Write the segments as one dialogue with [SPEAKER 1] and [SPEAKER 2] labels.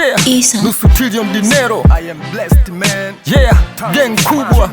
[SPEAKER 1] Yeah, nusu trillion dinero.
[SPEAKER 2] I am blessed man.
[SPEAKER 1] Yeah, gang kubwa.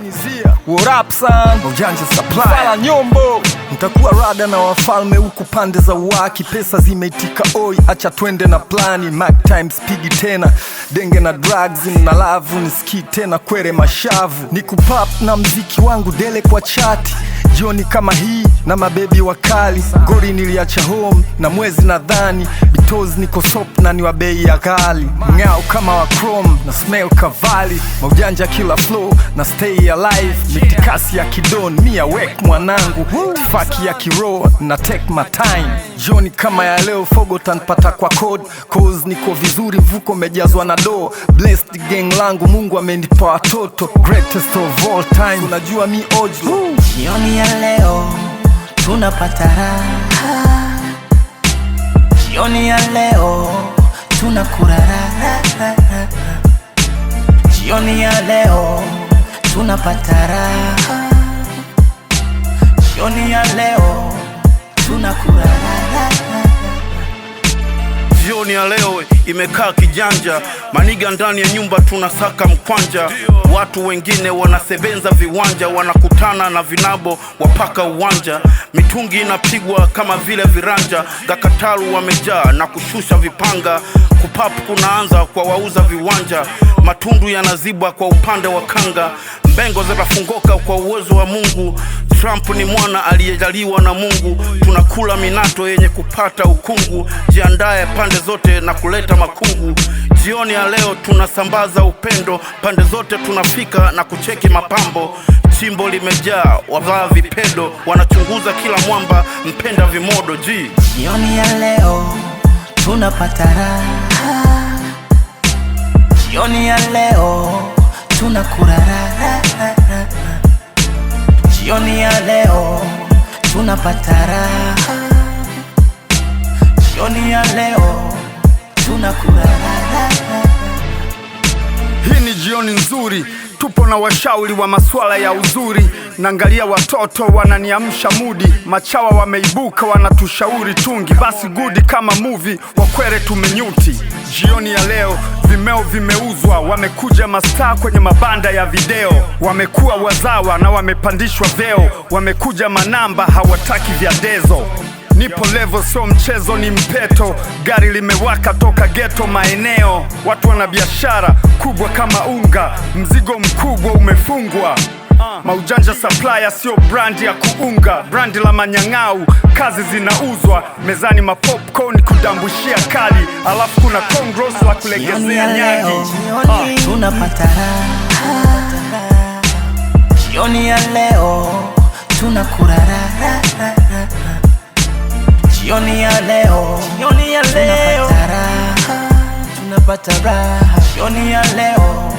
[SPEAKER 1] What up son?
[SPEAKER 2] Ujanja supply.
[SPEAKER 1] Fala nyombo.
[SPEAKER 2] Ntakuwa rada na wafalme huku pande za uwaki. Pesa zimeitika oi, acha twende na plani. Mac times pigi tena, denge na drugs na lavu. Nisiki tena kwere mashavu. Nikupap na mziki wangu dele kwa chati. Jioni kama hii na mabebi wakali. Gori niliacha home na mwezi nadhani. Bitozi niko sop na ni wa bei ya ghali. Ngao kama wa chrome na smell kavali. Maujanja kila flow na stay alive. Mitikasi ya kidon mi awake mwanangu. Tifaki ya kiro na take my time. Jioni kama ya leo fogo tanpata kwa code. Cause niko vizuri mvuko mejazwa na do. Blessed gang langu Mungu amenipa watoto. Greatest of all time. Unajua mi ojlo.
[SPEAKER 3] Jioni ya leo tunapata raha. Jioni ya leo tunakula raha. Jioni ya leo tunapata raha. Jioni ya leo tunakula raha.
[SPEAKER 4] Jioni ya leo imekaa kijanja. Maniga ndani ya nyumba tunasaka mkwanja. Watu wengine wanasebenza viwanja. Wanakutana na vinabo wapaka uwanja. Mitungi inapigwa kama vile viranja. Gakatalu wamejaa na kushusha vipanga. Kupapu kunaanza kwa wauza viwanja. Matundu yanazibwa kwa upande wa kanga. Mbengo zitafungoka kwa uwezo wa Mungu. Trump ni mwana aliyejaliwa na Mungu. Tunakula minato yenye kupata ukungu. Jiandae pande zote na kuleta makungu. Jioni ya leo tunasambaza upendo. Pande zote tunafika na kucheki mapambo. Chimbo limejaa wavaa vipedo. Wanachunguza kila mwamba mpenda vimodo ji.
[SPEAKER 3] Jioni ya leo tunapata raha. Jioni ya leo tunakula raha. Jioni ya leo tunapata raha. Jioni ya leo tunakula raha.
[SPEAKER 2] Hii ni jioni nzuri. Tupo na washauri wa masuala ya uzuri. Naangalia watoto wananiamsha mudi. Machawa wameibuka wanatushauri tungi. Basi gudi kama movie wakwere tumenyuti. Jioni ya leo vimeo vimeuzwa. Wamekuja mastaa kwenye mabanda ya video. Wamekuwa wazawa na wamepandishwa veo. Wamekuja manamba hawataki vya dezo. Nipo level sio mchezo ni mpeto. Gari limewaka toka ghetto maeneo. Watu wana biashara kubwa kama unga. Mzigo mkubwa umefungwa. Maujanja supplier sio brand ya kuunga. Brand la manyang'au kazi zinauzwa. Mezani mapopcorn kudambushia kali. Alafu kuna kongros la kulegezea nyagi.
[SPEAKER 3] Tunapata raha. Jioni ya leo tunakula raha. Jioni ya leo tunapata raha. Tunapata raha. Jioni ya leo